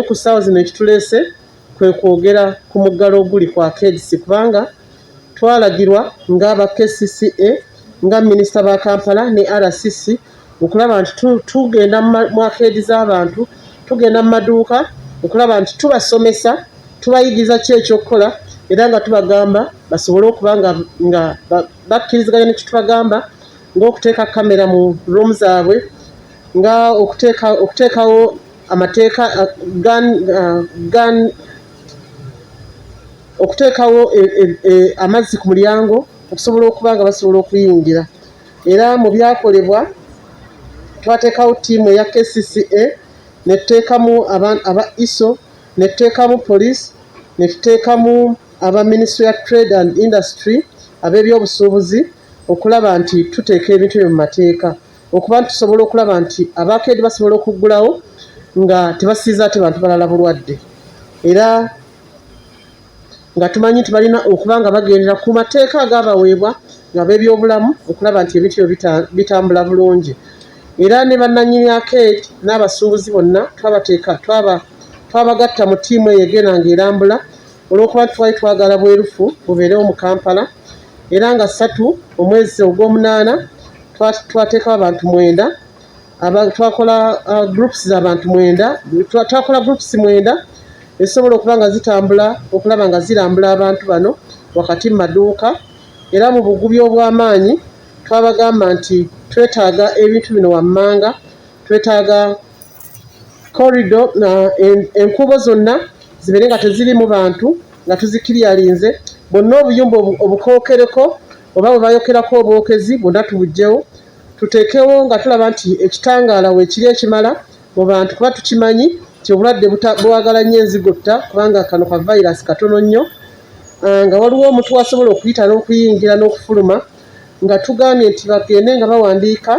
ku ssaawa zino ekituleese kwe kwogera ku muggalo oguli ku Arcades kubanga twalagirwa ng'aba KCCA nga minisita ba Kampala ne RCC okulaba nti tugenda mu Arcades z'abantu, tugenda mu maduuka okulaba nti tubasomesa, tubayigiriza ki ekyokukola era nga tubagamba basobole okuba nga bakkiriziganya ne kitubagamba ng'okuteeka kamera mu room zaabwe, nga okuteekawo amateeka okuteekawo amazzi ku mulyango okusobola okuba nga basobola okuyingira. Era mu byakolebwa twateekawo ttiimu eya KCCA ne tuteekamu aba ISO, ne tuteekamu police, ne tuteekamu aba Ministry ya Trade and Industry, ab'ebyobusuubuzi okulaba nti tuteeka ebintu ebyo mu mateeka okuba nti tusobola okulaba nti abaakeedi basobola okuggulawo nga tebasiiza ate bantu balala bulwadde, era nga tumanyi nti balina okuba nga bagendera ku mateeka agaabaweebwa nga b'ebyobulamu okulaba nti ebintu ebyo bitambula bulungi. Era ne bannannyini Arcade n'abasuubuzi bonna twabagatta mu ttiimu eyo egenda ng'erambula olw'okuba twali twagala bwerufu bubeerewo mu Kampala, era nga 3 omwezi ogw'omunaana twateekawo abantu 9 twakola groups z'abantu 9 twakola groups 9 ezisobola okuba nga zitambula okulaba nga zirambula abantu bano wakati mu maduuka. Era mu bugubi obw'amaanyi twabagamba nti twetaaga ebintu bino wammanga, twetaaga corridor enkuubo zonna zibeere nga tezirimu bantu nga tuzikiryalinze, bonna obuyumba obukookereko oba bwe bayokerako obwokezi bwonna tubugyewo, tuteekewo nga tulaba nti ekitangaala weekiri ekimala mu bantu kuba tukimanyi nti obulwadde bwagala nnyo enzigotta kubanga kano ka virus katono nnyo, nga waliwo omuntu wasobola okuyita n'okuyingira n'okufuluma, nga tugambye nti bagende nga bawandiika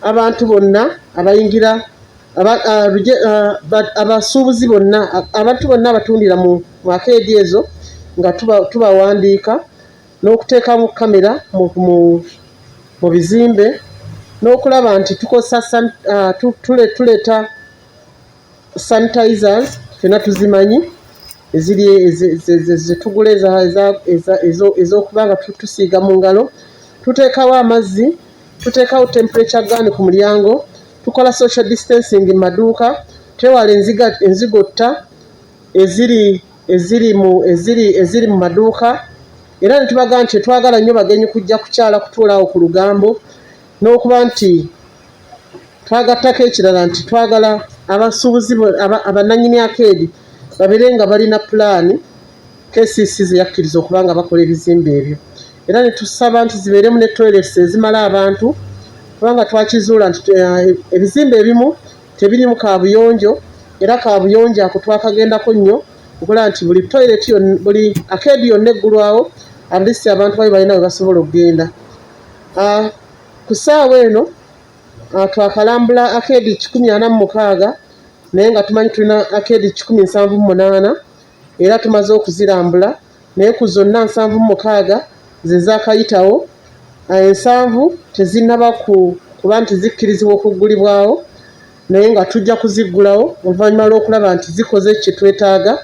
abantu bonna abayingira abasuubuzi bonna, abantu bonna abatundira mu Arcade ezo nga tubawandiika n'okuteekamu kamera mu bizimbe n'okulaba nti tuleeta sanitizers fena tuzimanyi zetugula ez'okuba nga tusiiga mu ngalo, tuteekawo amazzi, tuteekawo temperature gun ku mulyango, tukola social distancing mu maduuka, twewala enzigotta eziri mu maduuka. Era ne tubaga nti twagala nnyo bagenyi kujja kukyala kutuulaawo ku lugambo n'okuba nti twagattako ekirala nti twagala abasuubuzi abannannyini Arcade babeere nga balina pulaani KCC ze yakkiriza okuba nga bakola ebizimbe ebyo. Era ne tusaba nti zibeeremu ne toilets ezimala abantu kubanga twakizuula nti ebizimbe ebimu tebirimu kaabuyonjo, era kaabuyonjo ako twakagendako nnyo okulaba nti buli toilet buli Arcade yonna eggulwawo at least abantu bali balina we basobola okugenda. Ku ssaawa eno twakalambula Arcade 146 naye nga tumanyi tulina Arcade 178 era tumaze okuzirambula, naye ku zonna 76 ze zaakayitawo, 7 tezinnaba kuba nti zikkirizibwa okuggulibwawo, naye nga tujja kuziggulawo oluvannyuma lw'okulaba nti zikoze kye twetaaga,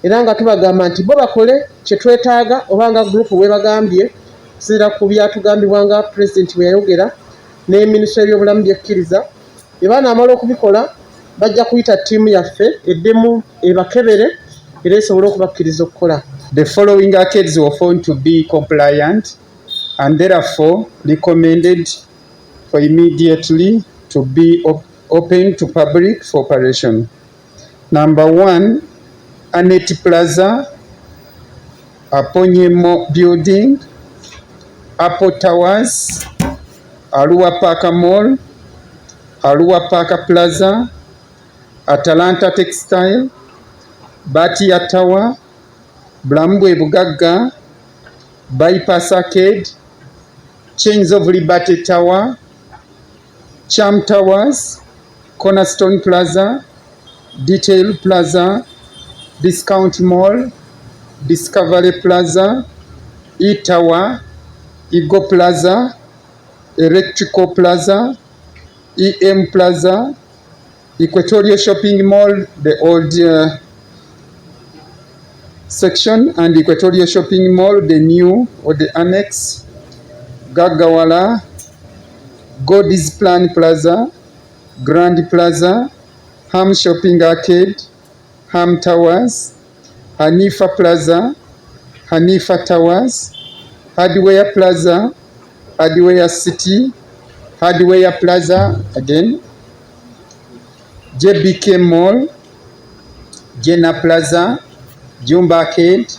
era nga tubagamba nti bo bakole kye twetaaga oba nga gurupu bwe bagambye okusinziira ku byatugambibwa nga pulezidenti bwe yayogera ne minisitule y'ebyobulamu byekkiriza. Bwe banaamala okubikola bajja kuyita ttiimu yaffe eddemu ebakebere era esobole okubakkiriza okukola. The following Arcades were found to be compliant and therefore recommended for immediately to be open to public for operation. Number 1, Anet Plaza, Aponyemo Building, Apple Towers, Arua Parker Mall, Arua Parker Plaza, Atalanta Textile, Batia Tower, Blambwe Bugagga, Bypass Arcade, Chains of Liberty Tower, Charm Towers, Cornerstone Plaza, Detail Plaza, Discount Mall, Discovery Plaza, E-Tower, Eagle Plaza, Electrical Plaza, EM Plaza, Equatorial Shopping Mall, the old section, and Equatorial Shopping Mall, the new or the annex. Gagawala, God's Plan Plaza, Grand Plaza, Ham Shopping Arcade, Ham Towers, Hanifa Plaza, Hanifa Towers, Hardware Plaza, Hardware City, Hardware Plaza again, JBK Mall, Jena Plaza, Jumba Arcade,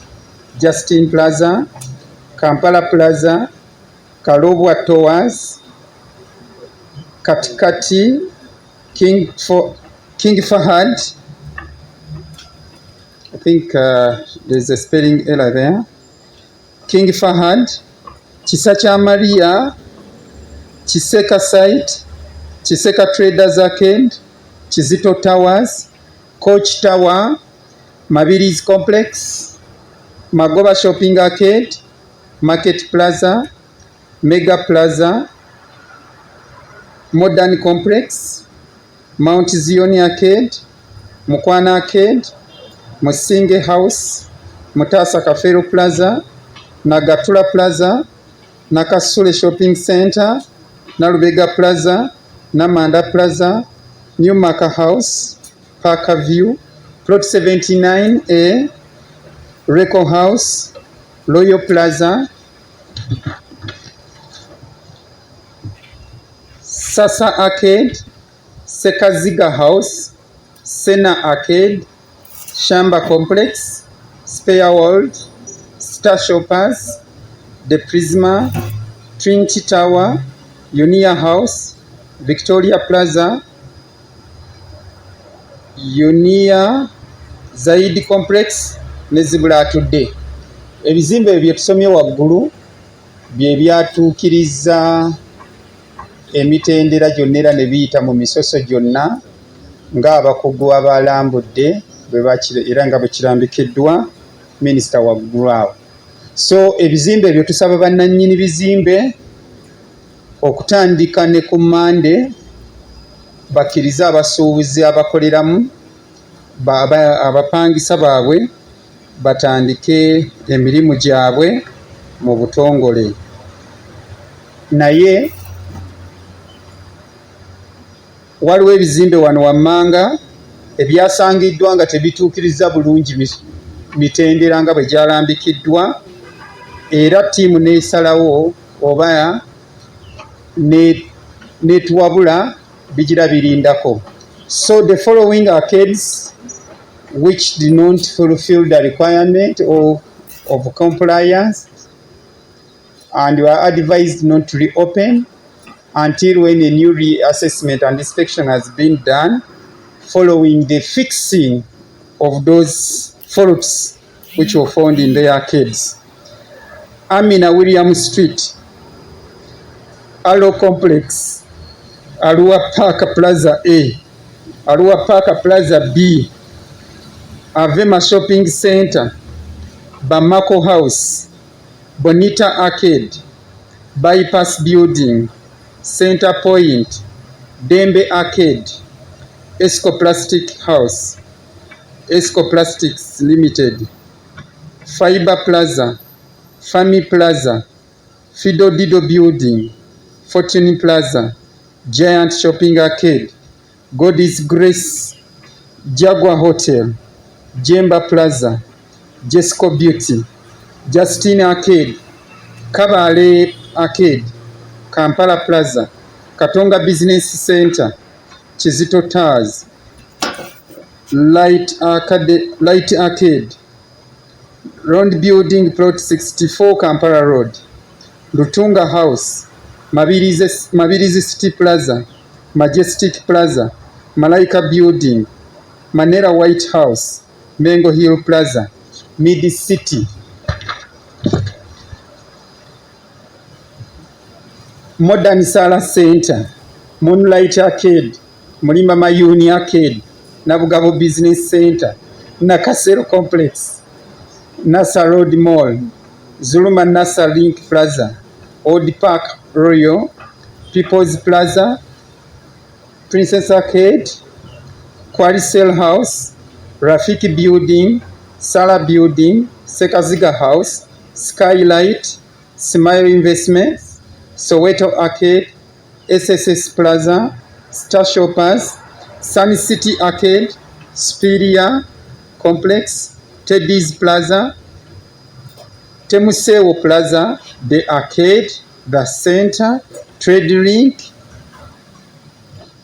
Justin Plaza, Kampala Plaza, Karobwa Towers, Katikati, King Fahad. I think there's a spelling error there. King Fahad, Chisacha Maria, Chiseka Site, Chiseka Traders Arcade, Chizito Towers, Coach Tower, Mabiri's Complex, Magoba Shopping Arcade, Market Plaza, Mega Plaza, Modern Complex, Mount Zion Arcade, Mukwana Arcade, Musinge House, Mutasa Kafero Plaza, Nagatula Plaza, Nakasule Shopping Center, Narubega Plaza, Namanda Plaza, New Maka House, Parker View, Plot 79A, Reco House, Royal Plaza, Sasa Arcade, Sekaziga House, Sena Arcade, Shamba Complex, Spare World, Star Shoppers, The Prisma, Trinity Tower, Unia House, Victoria Plaza, Unia Zaidi Complex, ne zibula atudde. Ebizimbe bye tusomye waggulu bye byatuukiriza emitendera gyonna era ne biyita mu misoso gyonna ng'abakugu abalambudde era nga bwe kirambikiddwa minisita waggulu awo. So ebizimbe ebyo tusaba bannannyini bizimbe okutandika ne ku Mande bakkirize abasuubuzi abakoleramu abapangisa baabwe batandike emirimu gyabwe mu butongole. Naye waliwo ebizimbe wano wammanga ebyasangiddwa nga tebituukiriza bulungi mitendera nga bwe gyalambikiddwa, era ttiimu n'esalawo oba netuwabula bigira birindako. So the following arcades which did not fulfill the requirement of compliance and were advised not to reopen until when a new reassessment and inspection has been done following the fixing of those faults which were found in the arcades. Amina William Street, Alo Complex, Arua Park Plaza A, Arua Park Plaza B, Avema Shopping Center, Bamako House, Bonita Arcade, Bypass Building, Center Point, Dembe Arcade, Esco Plastic House, Esco Plastics Limited, Fiber Plaza, Fami Plaza, Fido Dido Building, Fortune Plaza, Giant Shopping Arcade, God's Grace, Jaguar Hotel, Jemba Plaza, Jesco Beauty, Justin Arcade, Kabale Arcade, Kampala Plaza, Katonga Business Center, Chizito Towers, Light Arcade, Round Building Plot 64 Kampala Road, Lutunga House, Mabirizi City Plaza, Majestic Plaza, Malaika Building, Manera White House, Mengo Hill Plaza, Mid City, Modern Sala Center, Moonlight Arcade, Mulima Mayuni Arcade, Nabugabo Business Center, Nakasero Complex, Nasa Road Mall, Zuluma Nasa Link Plaza, Old Park Royal, People's Plaza, Princess Arcade, Quaricel House, Rafiki Building, Sala Building, Sekaziga House, Skylight, Smile Investments, Soweto Arcade, SSS Plaza, Star Shoppers, Sun City Arcade, Spiria Complex, Teddy's Plaza, Temusewo Plaza, The Arcade, The Center, Trade Link,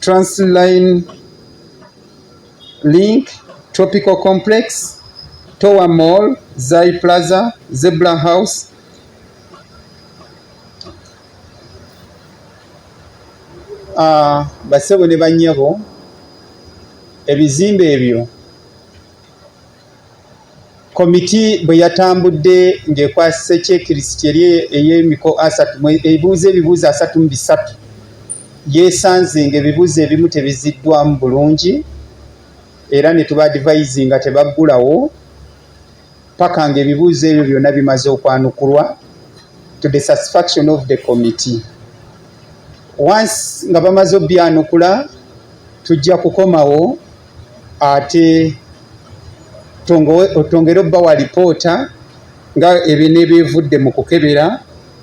Transline Link, Tropical Complex, Tower Mall, Zai Plaza, Zebra House, basebo ne banyabo ebizimbe ebyo komiti bwe yatambudde ng'ekwasise checklist eri ey'emiko asatu ebibuuzo asatu mu bisatu yeesanze ng'ebibuuzo ebimu tebiziddwamu bulungi era ne tuba advise nga tebaggulawo paka ng'ebibuuzo ebyo byonna bimaze okwanukulwa to the satisfaction of the committee. Once nga bamaze obyanukula tujja kukomawo ate otongera obbawa lipoota nga ebineebyevudde mu kukebera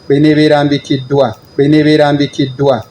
beneebeerambikiddwa